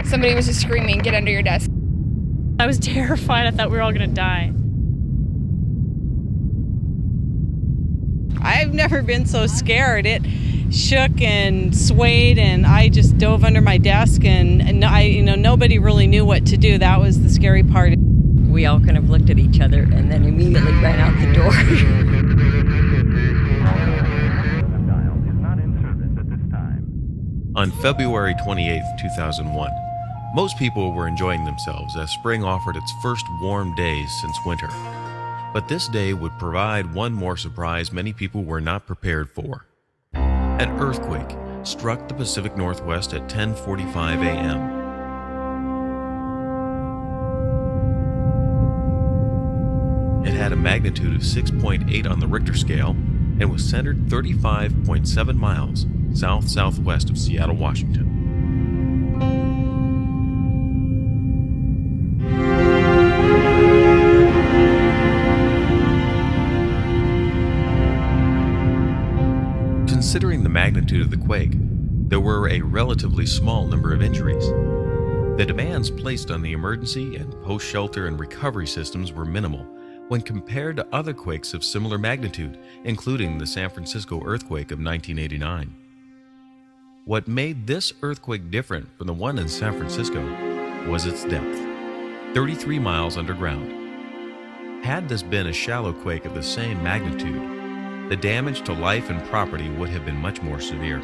Somebody was just screaming, "Get under your desk." I was terrified. I thought we were all going to die. I've never been so scared. It shook and swayed, and I just dove under my desk, and nobody really knew what to do. That was the scary part. We all kind of looked at each other and then immediately ran out the door. On February 28, 2001, most people were enjoying themselves as spring offered its first warm days since winter. But this day would provide one more surprise many people were not prepared for. An earthquake struck the Pacific Northwest at 10:45 a.m. It had a magnitude of 6.8 on the Richter scale and was centered 35.7 miles south-southwest of Seattle, Washington. Considering the magnitude of the quake, there were a relatively small number of injuries. The demands placed on the emergency and post-shelter and recovery systems were minimal when compared to other quakes of similar magnitude, including the San Francisco earthquake of 1989. What made this earthquake different from the one in San Francisco was its depth, 33 miles underground. Had this been a shallow quake of the same magnitude, the damage to life and property would have been much more severe.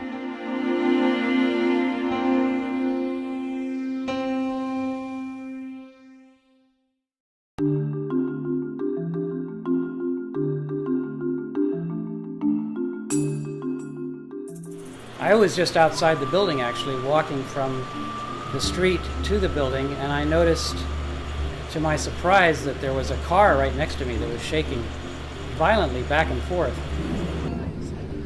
I was just outside the building, actually, walking from the street to the building, and I noticed, to my surprise, that there was a car right next to me that was shaking violently back and forth.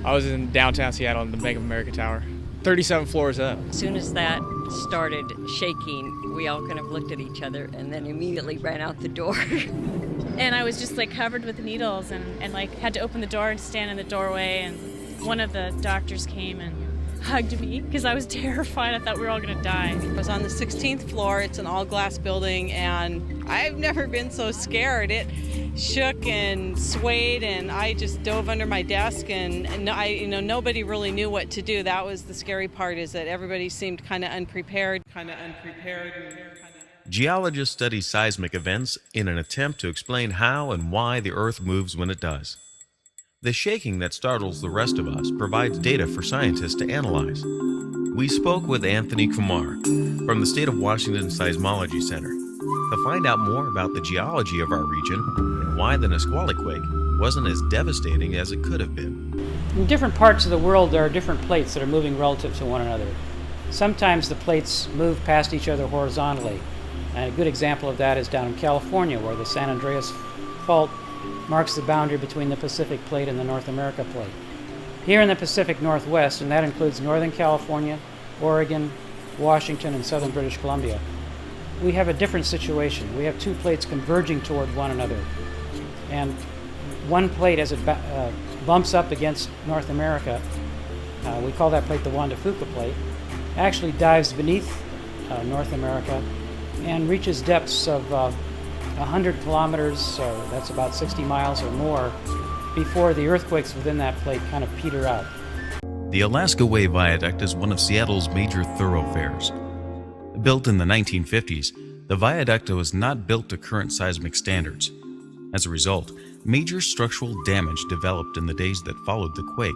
I was in downtown Seattle in the Bank of America Tower, 37 floors up. As soon as that started shaking, we all kind of looked at each other and then immediately ran out the door. And I was just like covered with needles and like had to open the door and stand in the doorway, and one of the doctors came and hugged me because I was terrified. I thought we were all going to die. I was on the 16th floor. It's an all-glass building, and I've never been so scared. It shook and swayed, and I just dove under my desk, and nobody really knew what to do. That was the scary part, is that everybody seemed kind of unprepared. Geologists study seismic events in an attempt to explain how and why the Earth moves when it does. The shaking that startles the rest of us provides data for scientists to analyze. We spoke with Anthony Kumar from the State of Washington Seismology Center to find out more about the geology of our region and why the Nisqually quake wasn't as devastating as it could have been. In different parts of the world, there are different plates that are moving relative to one another. Sometimes the plates move past each other horizontally, and a good example of that is down in California, where the San Andreas Fault marks the boundary between the Pacific Plate and the North America Plate. Here in the Pacific Northwest, and that includes Northern California, Oregon, Washington, and Southern British Columbia, we have a different situation. We have two plates converging toward one another. And one plate, as it bumps up against North America, we call that plate the Juan de Fuca Plate, actually dives beneath North America and reaches depths of 100 kilometers, that's about 60 miles or more, before the earthquakes within that plate kind of peter out. The Alaska Way Viaduct is one of Seattle's major thoroughfares. Built in the 1950s, the viaduct was not built to current seismic standards. As a result, major structural damage developed in the days that followed the quake.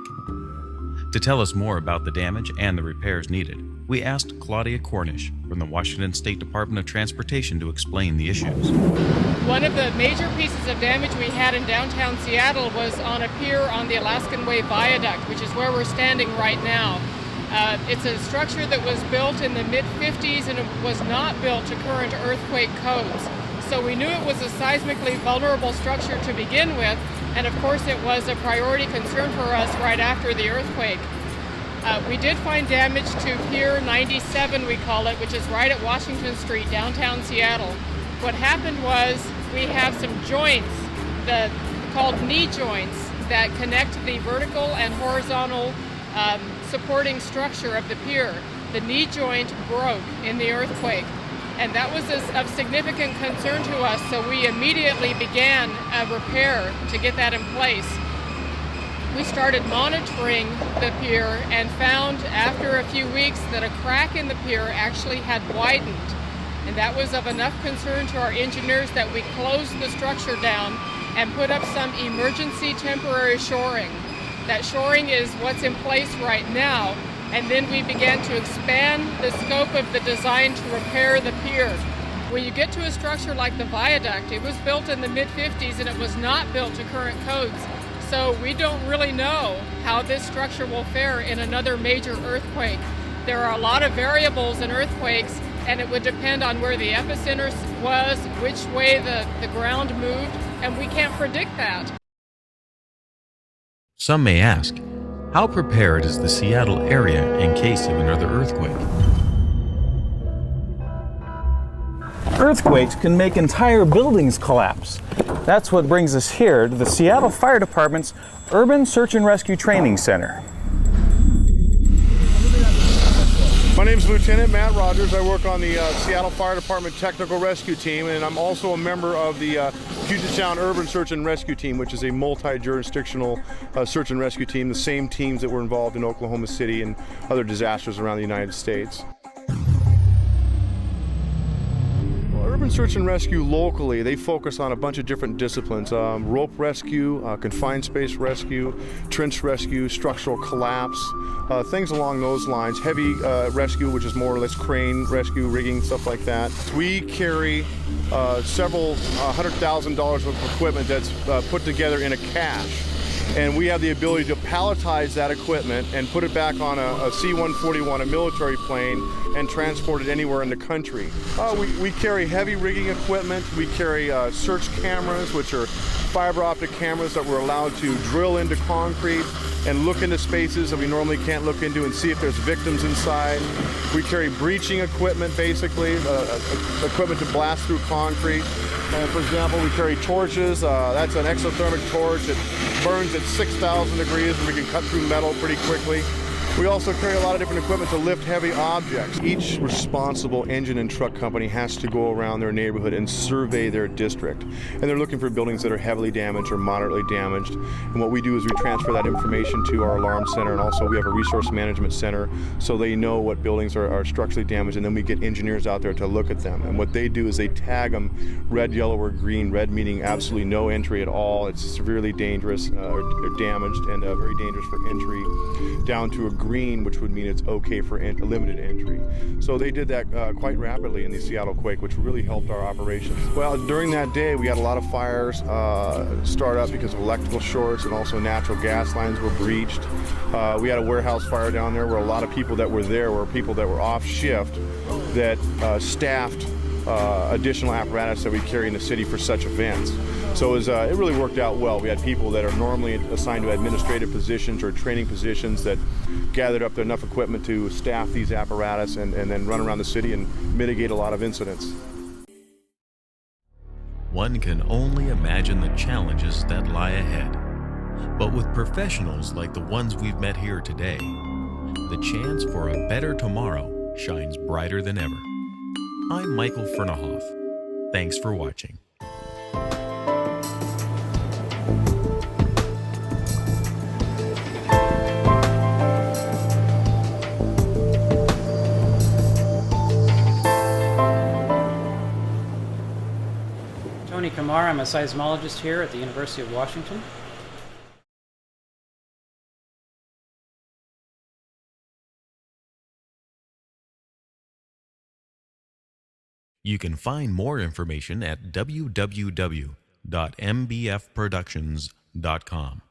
To tell us more about the damage and the repairs needed, we asked Claudia Cornish from the Washington State Department of Transportation to explain the issues. One of the major pieces of damage we had in downtown Seattle was on a pier on the Alaskan Way Viaduct, which is where we're standing right now. It's a structure that was built in the mid-50s, and it was not built to current earthquake codes. So we knew it was a seismically vulnerable structure to begin with, and of course it was a priority concern for us right after the earthquake. We did find damage to Pier 97, we call it, which is right at Washington Street, downtown Seattle. What happened was we have some joints called knee joints that connect the vertical and horizontal supporting structure of the pier. the knee joint broke in the earthquake. And that was of significant concern to us, so we immediately began a repair to get that in place. We started monitoring the pier and found after a few weeks that a crack in the pier actually had widened. And that was of enough concern to our engineers that we closed the structure down and put up some emergency temporary shoring. That shoring is what's in place right now. And then we began to expand the scope of the design to repair the pier. When you get to a structure like the viaduct, it was built in the mid-50s and it was not built to current codes. So we don't really know how this structure will fare in another major earthquake. There are a lot of variables in earthquakes, and it would depend on where the epicenter was, which way the ground moved, and we can't predict that. Some may ask, how prepared is the Seattle area in case of another earthquake? Earthquakes can make entire buildings collapse. That's what brings us here to the Seattle Fire Department's Urban Search and Rescue Training Center. My name is Lieutenant Matt Rogers. I work on the Seattle Fire Department Technical Rescue Team, and I'm also a member of the Puget Sound Urban Search and Rescue Team, which is a multi-jurisdictional search and rescue team, the same teams that were involved in Oklahoma City and other disasters around the United States. Urban Search and Rescue locally, they focus on a bunch of different disciplines. Rope rescue, confined space rescue, trench rescue, structural collapse, things along those lines. Heavy rescue, which is more or less crane rescue, rigging, stuff like that. We carry several $100,000 of equipment that's put together in a cache. And we have the ability to palletize that equipment and put it back on a C-141, a military plane, and transport it anywhere in the country. We carry heavy rigging equipment. We carry search cameras, which are fiber optic cameras that we're allowed to drill into concrete and look into spaces that we normally can't look into and see if there's victims inside. We carry breaching equipment, basically, equipment to blast through concrete. For example, we carry torches. That's an exothermic torch that burns at 6,000 degrees and we can cut through metal pretty quickly. We also carry a lot of different equipment to lift heavy objects. Each responsible engine and truck company has to go around their neighborhood and survey their district. And they're looking for buildings that are heavily damaged or moderately damaged. And what we do is we transfer that information to our alarm center, and also we have a resource management center so they know what buildings are structurally damaged, and then we get engineers out there to look at them. And what they do is they tag them red, yellow, or green. Red meaning absolutely no entry at all. It's severely dangerous or damaged and very dangerous for entry, down to a green, which would mean it's okay for limited entry. So they did that quite rapidly in the Seattle quake, which really helped our operations. Well, during that day, we had a lot of fires start up because of electrical shorts, and also natural gas lines were breached. We had a warehouse fire down there where a lot of people that were there were people that were off shift that staffed additional apparatus that we carry in the city for such events. So it really worked out well. We had people that are normally assigned to administrative positions or training positions that gathered up enough equipment to staff these apparatus and then run around the city and mitigate a lot of incidents. One can only imagine the challenges that lie ahead. But with professionals like the ones we've met here today, the chance for a better tomorrow shines brighter than ever. I'm Michael Fearnehough. Thanks for watching. Tony Kamar, I'm a seismologist here at the University of Washington. You can find more information at www.mbfproductions.com.